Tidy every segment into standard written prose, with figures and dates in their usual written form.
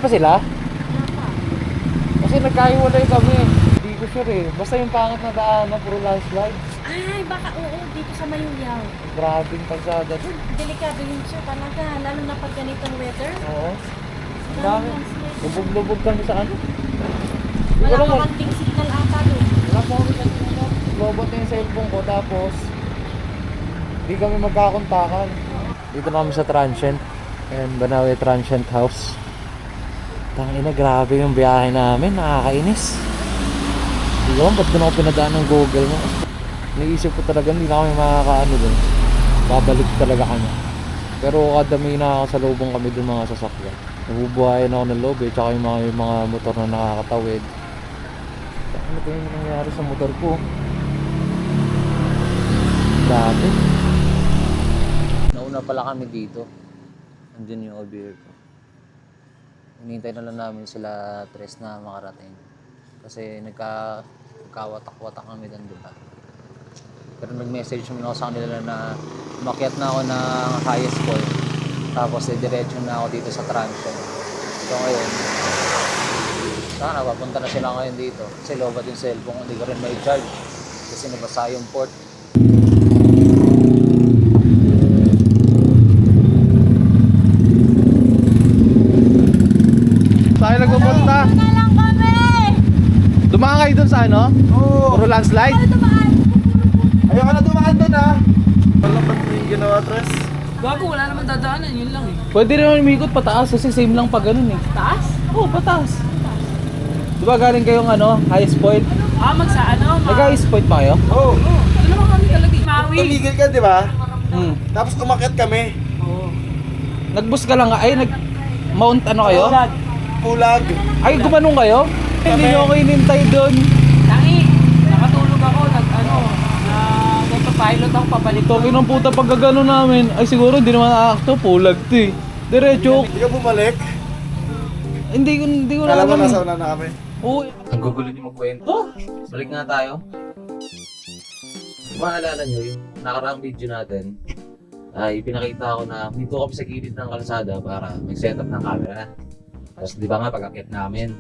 pa sila? Wala pa. Kasi nagkahiwalay kami. Hindi ko sure eh. Basta yung pangit na daan, puro landslide. Ay, baka oo, dito sa Mayuyaw. Grabing kalsada dun. Delikado yun siya talaga, lalo na pag ganitong weather. Oo. Ang dami. Lubog-lubog kami sa ano. Wala Wala pa mo. kanting signal ata doon. Wala po kami kasi ano. Lobot yung cellphone ko tapos hindi kami magkakontakan. Dito na kami sa Transient. Ayan, Banawe Transient House. Tangina, grabe yung biyahe namin. Nakakainis. Hindi ko alam ba't doon ako pinadaan ng Google mo. Naisip ko talaga hindi na kami makakaano dun. Babalik talaga kami. Pero kada may nakakasalubong kami dun mga sasakyan. Nabubuhayan ako ng loob eh. Tsaka yung mga motor na nakakatawid. Ano ba yung nangyari sa motor ko? Grabe. Nauna pala kami dito. Andun yung OBR ko. Hinihintay na lang namin sila Tres na makarating. Kasi nagkawatak-watak kami doon, diba? Pero nag-message naman ako sa kanila na umakyat na ako ng highest point. Tapos diretso na ako dito sa Transient. So ngayon, sana papunta na sila ngayon dito. Kasi lobat yung cellphone, hindi ko rin may charge. Kasi nabasa yung port. Saan nagpupunta? Na lang kami! Dumaan kayo dun sa ano? Oo. Puro landslide? Ano tumaan? Ayoko na dumaan doon ha. Wala ba't may ginawa, Tres? Gago, wala naman dadaanan, yun lang eh. Pwede rin umikot pataas kasi same lang pa ganun eh. Taas? Oo, pataas. Diba galing kayong ano, highest point? Ah, magsa ano? Nag-highest point pa kayo? Oo. Ito naman kami talaga eh. Maui. Tumigil ka, di ba? Hmm. Tapos umakyat kami. Oo. Nag-bus ka lang, ay nag-mount ano kayo? Pulag. Ay, gumanong kayo? Hindi nyo ako inintay doon. Tangi, nakatulog ako, nagpa-pilot ako pabalik. Tokin ng puta pag gagano namin. Ay siguro hindi naman aakto, pulag to eh. Diretso. Hindi ka bumalik. Hindi ko na Kala mo alam nasa eh. una na kami. Oo. Ang gugulo niyo magkwento. Balik nga tayo. Maalala nyo yung nakaraang video natin ay pinakita ko na dito kami sa gilid ng kalsada para mag-setup ng camera. Tapos di ba nga pag-akyat namin,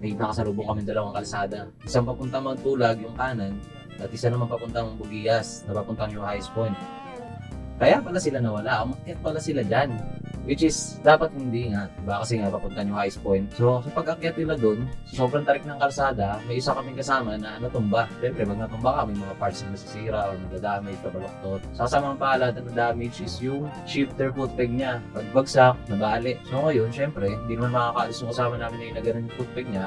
may nakasalubong kami dalawang kalsada. Isang papuntang Magtulag yung kanan at isa naman papuntang Bugiyas na papuntang yung highest point. Kaya pala sila nawala, umakyat pala sila dyan. Which is, dapat hindi nga, diba? Kasi nga papunta yung highest point. So, sa pag-akyat nila doon, sa sobrang tarik ng kalsada, may isa kaming kasama na natumba. Siyempre, pag natumba ka, may mga parts na nasisira or nadadamage, kabaloktot. Sa kasamang palatan ng damage is yung shifter foot peg niya. Pag bagsak, nabali. So ngayon, siyempre, hindi naman makakaalis yung kasama namin na inaganan yung foot peg niya.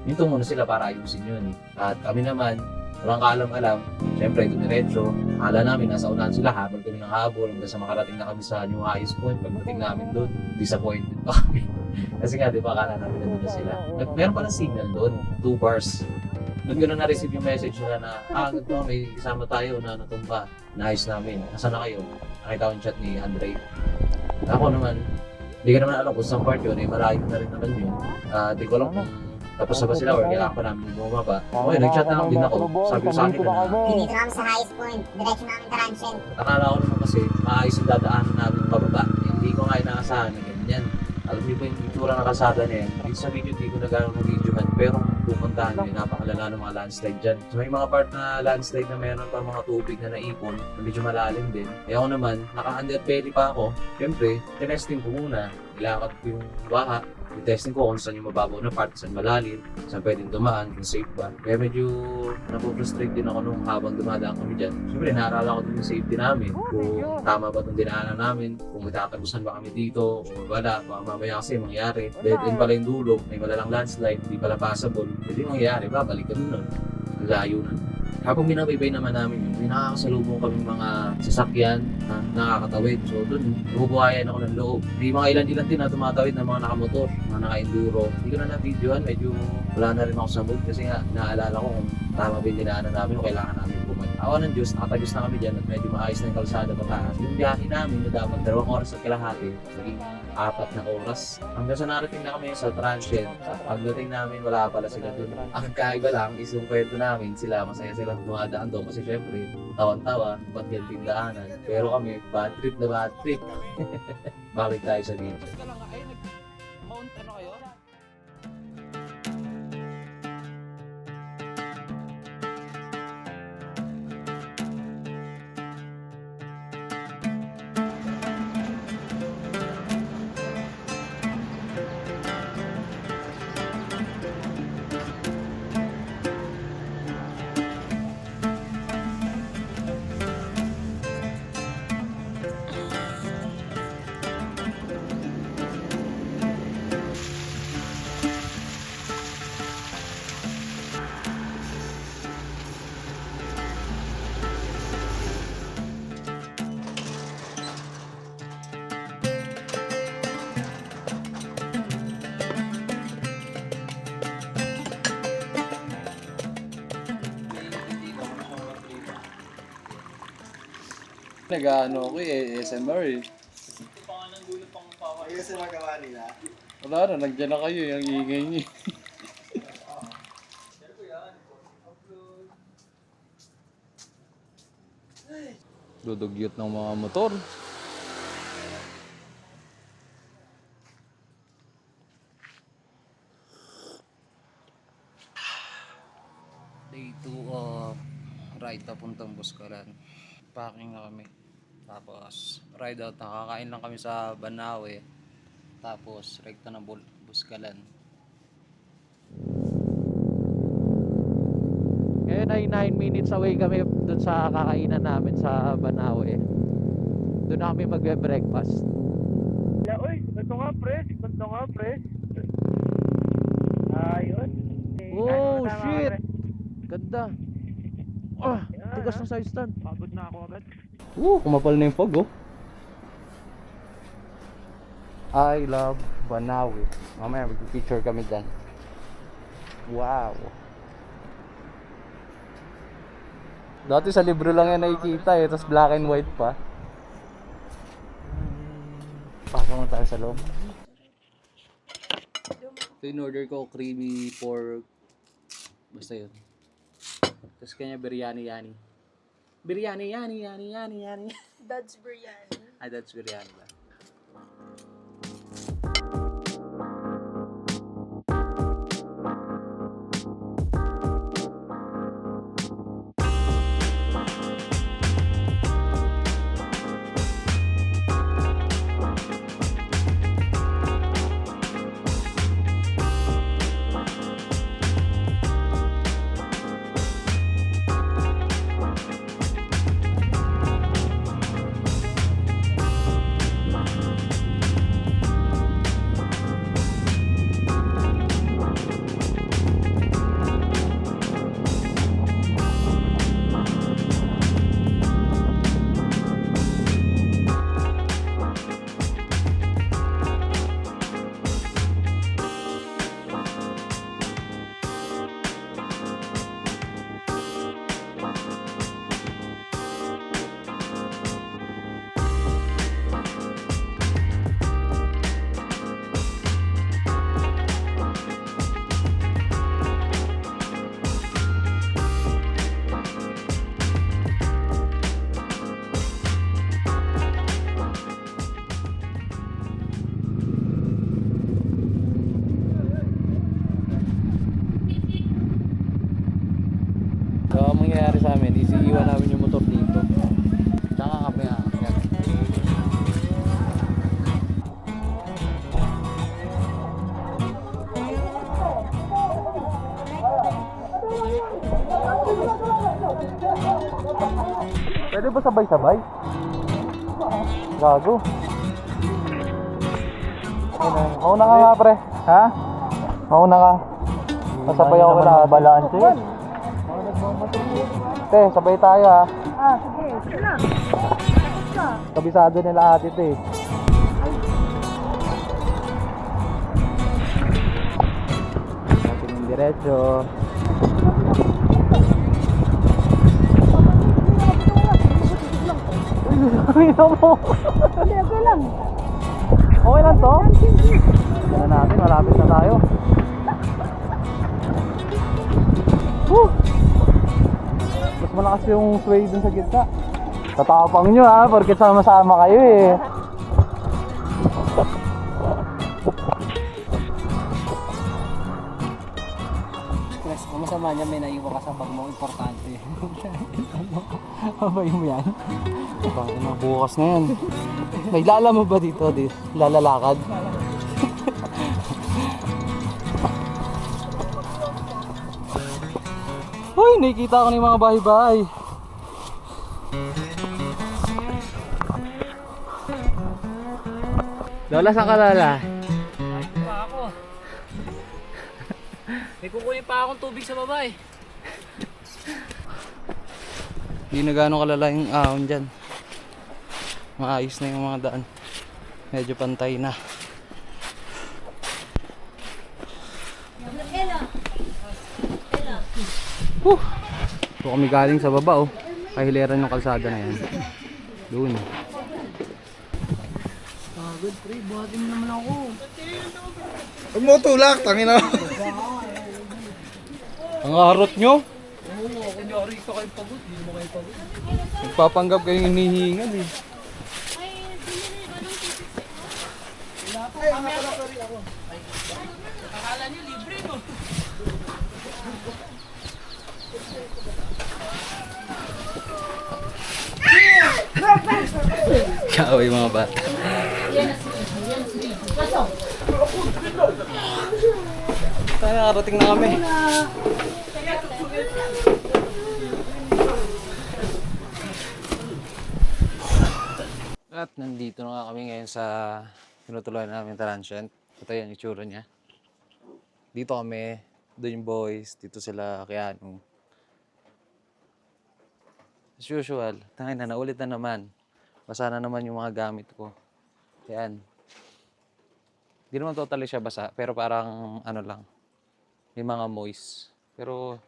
Hinto muna sila para ayusin yun. At kami naman, walang kaalam-alam, siyempre dumiretso. Akala namin nasa unahan sila, habol kami ng habol hanggang sa makarating na kami sa new highest point. Pagdating namin doon, disappointed pa kami. Kasi nga, di ba, akala namin nandun na sila. Meron pa ng signal doon, 2 bars. Doon ko na na-receive yung message nila na, ganito, may isama tayo na natumba. Naayos namin. Nasaan na kayo? Nakita ko yung chat ni Andre. Ako naman, hindi ko naman alam kung saan part yun, malayo na rin naman yun. Di ko alam kung tapos na ba sila or kailangan pa namin bumaba. Okay, nag-chat na lang din ako. Sabi ko sa akin na Dito namin sa highest point, diretso namin Transient. akala ko naman kasi maayos yung dadaanan namin pababa. Hindi ko nga inaasahan na ganyan. Alam niyo ba yung itsura ng kalsada na yan? Dito sa video, hindi ko na gano'n video man. Pero kung pupuntahan nyo, napakalala ng mga landslide dyan. So may mga part na landslide na meron pa mga tubig na naipon, na medyo malalim din. Kaya ako naman, naka-underbelly pa ako. Siyempre, tinesting ko muna. Ilakad ko yung baha. I-testing ko kung saan yung mababaw na part, saan malalim, saan pwedeng dumaan, kung safe ba. Kaya medyo napo-frustrate din ako nung habang dumadaan kami dyan. Siyempre, naarala ko din yung safety namin. Kung tama ba itong dinaanan namin, kung magtatagusan ba kami dito, o wala, baka mamaya kasi mangyari. Dead end pala yung dulo, may malalang landslide, hindi pala passable. Pwede mangyari, babalik kami nun. Ang layo na. Habang binabaybay naman namin yun, may nakakasalubong kami mga sasakyan na nakakatawid. So doon, nabubuhayan ako ng loob. May mga ilan-ilan din na tumatawid ng mga nakamotor, mga naka-enduro. Hindi ko na na-videoan, medyo wala na rin ako sa mood kasi nga naalala ko kung tama ba yung dinaanan namin o kailangan namin bumalik. Awa ng Diyos, nakatagos na kami dyan at medyo maayos na yung kalsada pataas. Yung biyahe namin na dapat 2 oras at kalahati, naging 4 na oras. Hanggang sa narating na kami sa Transient, pagdating namin wala pala sila dun. Ang kaiba lang is yung kwento namin, sila masaya silang dumadaan doon kasi syempre tawan-tawa, ba't ganting daanan. Pero kami, bad trip na bad trip. Balik tayo sa video. Mount ano kayo? Nag-ano ako ASMR eh. Ayos na magawa nila. Wala na, nandiyan na kayo, yung ingay niyo. Dudugyot ng mga motor. Day 2 ride papuntang Buscalan. Packing na kami. Tapos ride out, nakakain lang kami sa Banawe. Tapos rekta ng Buscalan. Ngayon ay 9 minutes away kami dun sa kakainan namin sa Banawe. Doon na kami magbe-breakfast. Uy, ito nga pre. Ayun. Oh shit! Ganda. Tugas ng side stand. Pagod na ako agad. Kumapal na yung fog oh. I love Banawe. Mamaya mag-picture kami dyan. Wow. Dati sa libro lang yan nakikita eh, tapos black and white pa. Pasok na tayo sa loob. Ito yung order ko, creamy pork. Basta yun. Tapos kanya biryani yani. Biryani yani. Dad's biryani. Ay, that's biryani ba? So, ang mangyayari sa amin, iiwan namin yung motor dito. Tsaka kami aakyat. Pwede ba sabay-sabay? Gago. Mauna ka nga pre. Ha? Mauna ka. Masabay ako wala. Balaan siya. Te, sabay tayo ha. Sige. Sige lang. Kabisado nila ate te. Natin yung diretso. Uy, mo. Hindi, okay lang. Okay lang to? Tignan na natin, malapit na tayo. Woo! Mas malakas yung sway dun sa gitna. Tatapang nyo ha, porket sama-sama kayo eh. Stress, kung masama niya may naiwan ka sa bag mo, importante. Babay mo yan. Bakit na bukas na yan? Naglala mo ba dito? Lalalakad? Uy, nakikita ko na yung mga bahay-bahay. Lola, saan ka Lola? Ayun pa ako. May kukunin pa akong tubig sa baba eh. Hindi na gano'ng kalala yung ahon dyan. Maayos na yung mga daan. Medyo pantay na. Ito kami galing sa baba oh. Kahileran yung kalsada na yan. Doon. Pagod, pre. Buhatin mo naman ako. Huwag mo tulak, tangin na. Ang harot nyo? Oo, kunyari ka kayo pagod. Hindi mo kayo pagod. Nagpapanggap kayong hinihingal eh. Akala niyo libre, no? Kaway mga bata. Tayo nakarating na kami. At nandito na nga kami ngayon sa tinutuloy namin transient. Ito yung itsura niya. Dito kami, doon yung boys, dito sila kaya ano. As usual, tangin na, naulit na naman. Basa na naman yung mga gamit ko. Yan. Hindi naman totally siya basa, pero parang ano lang, may mga moist. Pero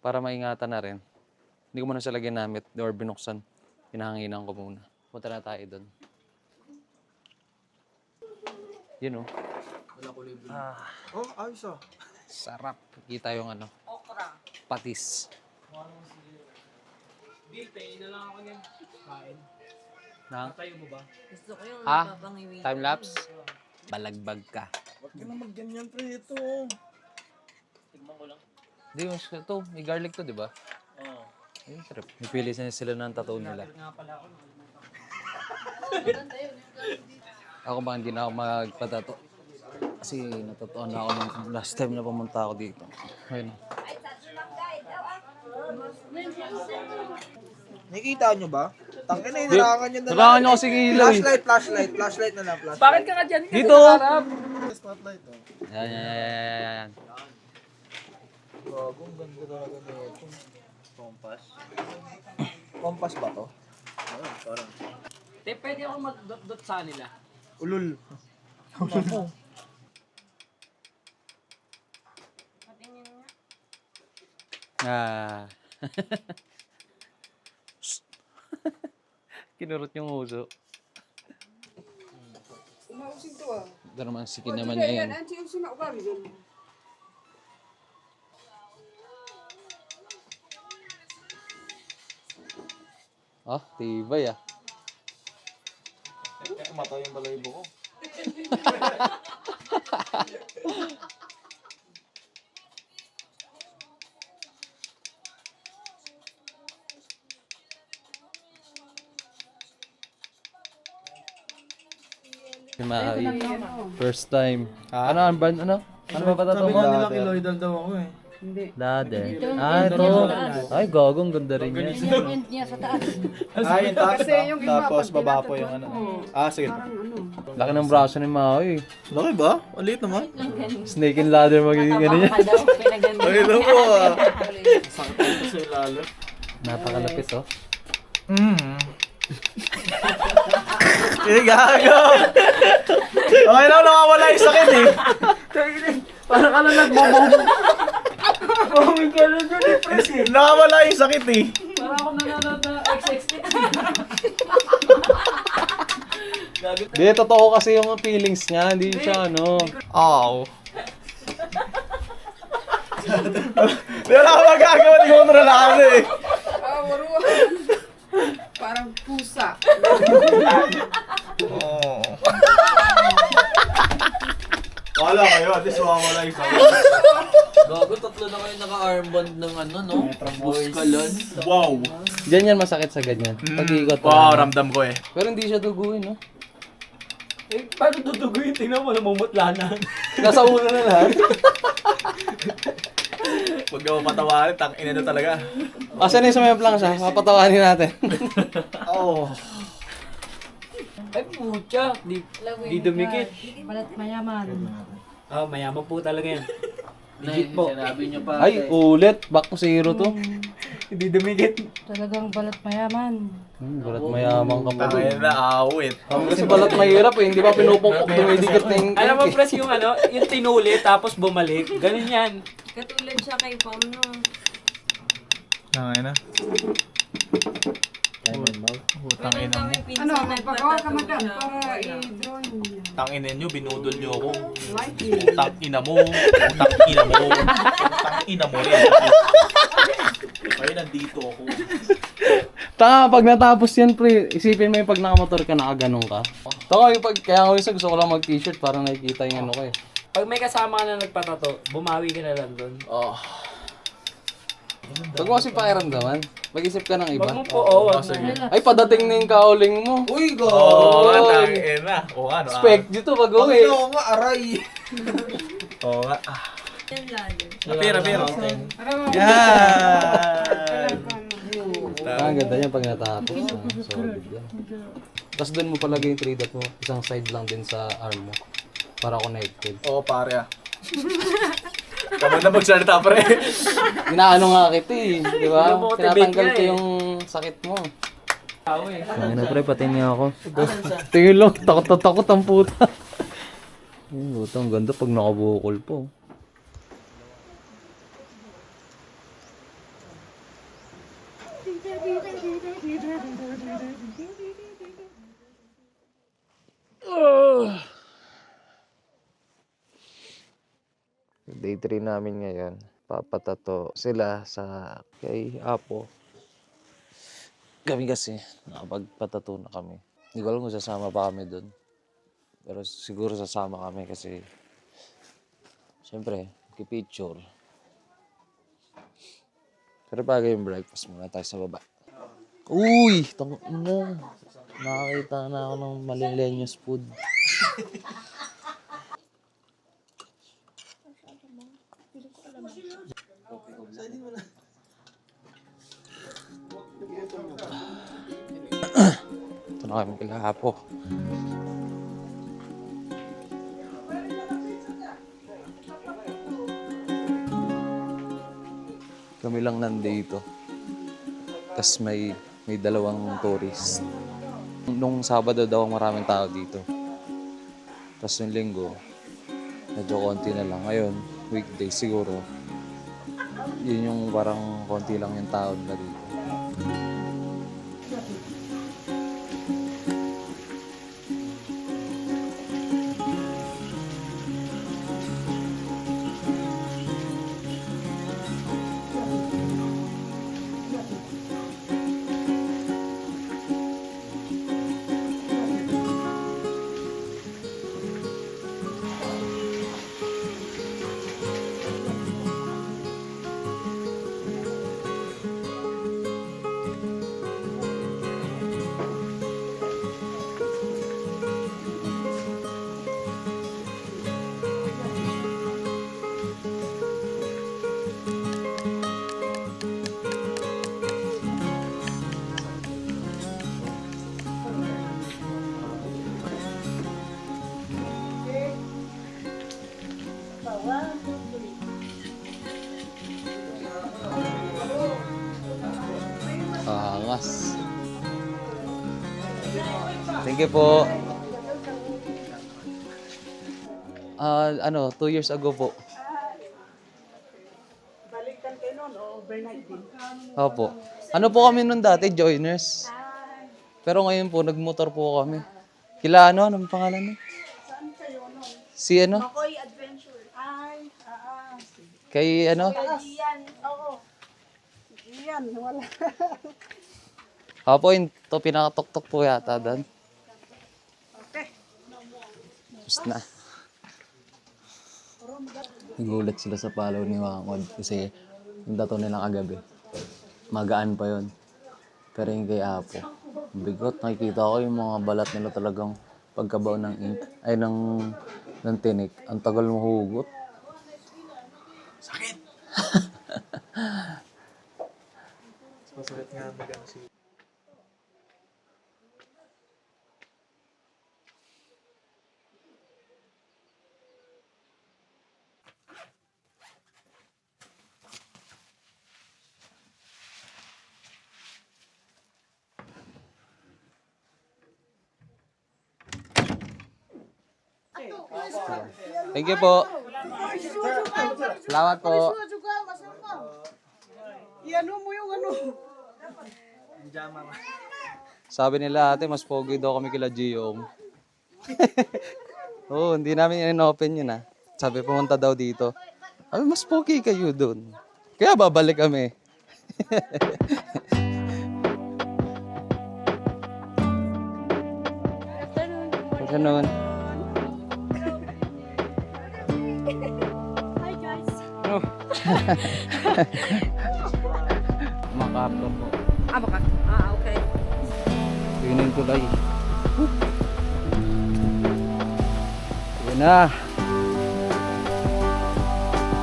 para maingatan na rin, hindi ko muna siya lagyan namit or binuksan. Pinahanginan ko muna. Punta na tayo doon. Yun o. Oh, ayos ah. Sarap. Kita yung ano. Okra. Patis. Bill, pain na lang ako niyan. Kain. Na? Tayo mo ba? Gusto ko yung Ah? napapangiwi. Time lapse? Balagbag ka. Huwag ka na magganyan, pre. Ito. Tignan ko lang. Di mo siya to. May garlic to, di ba? Oo. Ayun, trip. Napili sila ng tattoo nila. Nga pala ako. Ako ba hindi na ako magpatato? Kasi natatuan na ako nung last time na pumunta ako dito. Ayun. Nakikita nyo ba? Tangin na, hinarangan nyo na Kailangan nyo kasi ilaw eh. Flashlight na lang, flashlight. Bakit ka nga dyan? Hindi Dito! Spotlight, oh. Yan. Gagong ganda talaga na ito. Compass. Compass ba to? Ayun, parang. Te, pwede ako mag-dot-dot sa nila. Ulul. Ah. Kinurot yung uso. Ito naman sikin naman niya yan. Ah, tibay ah. Kumatay yung balaybo ko. Si Maui. First time. Ano? Ano ba patato mo? Kiloidal daw ako eh. Ladder. Ah, ito. Ay, gagong ganda rin yan. Yung end niya sa taas. Yung taas tapos baba po yung ano. Sige. Laki ng braso ni Maui. Laki ba? Ulit naman. Snake and ladder magiging ano niya. Ay, lang po ah. Sakit ito sa ilalim. Napakalapit oh. Gago! Okay na, nakawala yung sakit eh. Parang ka na nagmamong. Maming ka na dyan eh, pre. Nakawala yung sakit eh. Parang ako nanonood na XXT. Hindi, totoo kasi yung feelings niya. Hindi siya ano. Ow. Di wala ka magagawa, di ko kontrolado eh. Parang pusa. Oh. Wala kayo, at least mawawala yung sakit. Gago, tatlo na kayo naka-armband ng ano, no? Muskalan. Wow. Diyan yan masakit sa ganyan. Pag-iikot Wow, pa. ramdam ko eh. Pero hindi siya duguin, no? Eh, paano tutuguin? Tingnan mo, namumutla na. Nasa ulo na lahat. Huwag ka mapatawarin, tangin na talaga. Asa na yung sumayap lang siya? Papatawanin natin. Oh. Ay, pucha. Di dumikit. Balat mayaman. Ah, mayaman po talaga yan. Legit po. Sinabi niyo pa. Ay, ulit. Back to zero to. Hindi dumikit. Talagang balat mayaman. Balat mayamang ka pa Tangin doon. na, awit. Kasi balat mahirap eh. Hindi ba pinupukpok dumidikit na yung... Alam mo, press yung ano, yung tinuli tapos bumalik. Ganun yan. Katulad siya kay Pam, no? Tangin na. Utang ina mo. Ano, magpagawa ka madam para i-drawing niya. Utang ina nyo, binudol nyo ako. Likely. Utang ina mo. Utang ina mo. Utang ina mo rin. Kaya nandito ako. Tanga, pag natapos yan, pre, isipin mo yung pag nakamotor ka, nakaganon ka. Tanga, yung pag, kaya nga gusto ko lang mag-t-shirt para nakikita yung ano ko eh. Pag may kasama ka na nagpatato, bumawi ka na lang doon. Oh. Huwag mo kasi pakiramdaman. Mag-isip ka ng iba. Wag mo po, wag mo. Ay, padating na yung kauling mo. Uy, go! Oo nga, tangin na. Oo nga, no? Spec dito pag-uwi. Oo nga, aray. Oo nga. Apira. Yan! Ang ganda yan pag natapos. Solid yan. Tapos doon mo palagay yung 3 dot mo. Isang side lang din sa arm mo. Para connected. Oo, pare ah. Kamag na magsalita, pre. Inaano nga kita eh. Di ba? Motivate Tinatanggal ka ko eh. yung sakit mo. Ay na pre, pati niya ako. Tingin lang, takot ang puta. Yung puta, ang ganda pag nakabukol po. Day 3 namin ngayon. Papatato sila sa kay Apo. Kami kasi, nakapagpatato na kami. Hindi ko alam kung sasama pa kami doon. Pero siguro sasama kami kasi siyempre, kipicture. Pero bagay yung breakfast muna tayo sa baba. Uy! Tangina. Nakakita na ako ng Malilenius food. Ito na kami kila Apo. Kami lang nandito. Tapos may dalawang tourist. Nung Sabado daw maraming tao dito. Tapos yung Linggo, medyo konti na lang. Ngayon, weekday siguro. Yun yung parang konti lang yung tao na dito. Angas. Thank you po. 2 years ago po. Balikan kayo noon o overnight din? Opo. Ano po kami nun dati, joiners. Pero ngayon po, nagmotor po kami. Kila anong pangalan nun? Saan kayo noon? Si ano? Makoy Adventure. Kay ano? Iyan, oo. Iyan, wala. Opo, ito pinakatok-tok po yata doon. Okay. Tapos na. Nagulat sila sa palaw ni Wangod kasi yung dato nila kagabi. Magaan pa yon. Pero yung kay Apo, bigot. Nakikita ko yung mga balat nila talagang pagkabaw ng ink, ay ng tinik. Ang tagal mahugot. Sakit! Masakit nga naman si... Thank you po. Salamat po. Iyan mo yung ano. Sabi nila ate, mas pogi daw kami kila Giyong. Oo, hindi namin in-open yun ah. Sabi pumunta daw dito. Sabi, mas pogi kayo dun. Kaya babalik kami. Afternoon. Hi guys. Oh. Makarton po. Baka. Okay. Yun yung tulay. Yun na.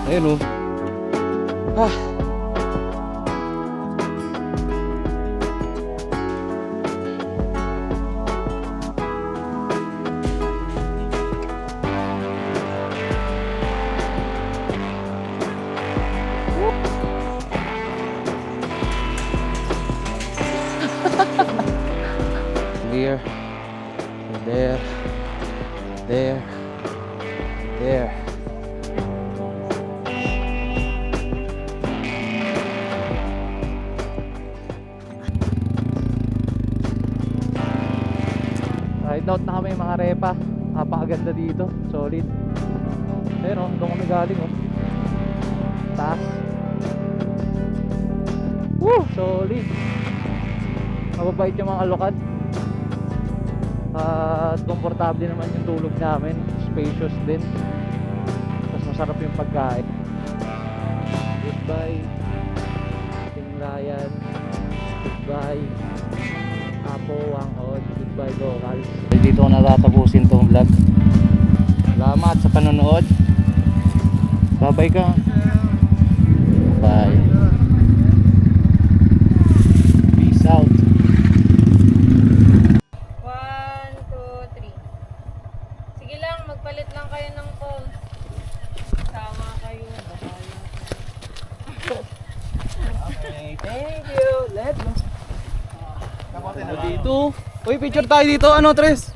Ayun oh. Ah. Here, there, there, there. Ride out na kami mga repa. Napakaganda dito. Solid. Ayun oh, doon kami galing oh. Taas. Woo! Solid. Mababait yung mga alokad. At komportable naman yung tulog namin. Spacious din. Tapos masarap yung pagkain. Goodbye Tinglayan. Goodbye Apo Wangod. Goodbye Gokals. Dito ko natatapusin tong vlog. Salamat sa panonood. Bye-bye ka. Bye. Peace out. 1, 2, 3. Sige lang, magpalit lang kayo ng phone. Sama kayo. Okay, thank you. Let's go. Dito. Uy, picture tayo dito. Ano, Tres?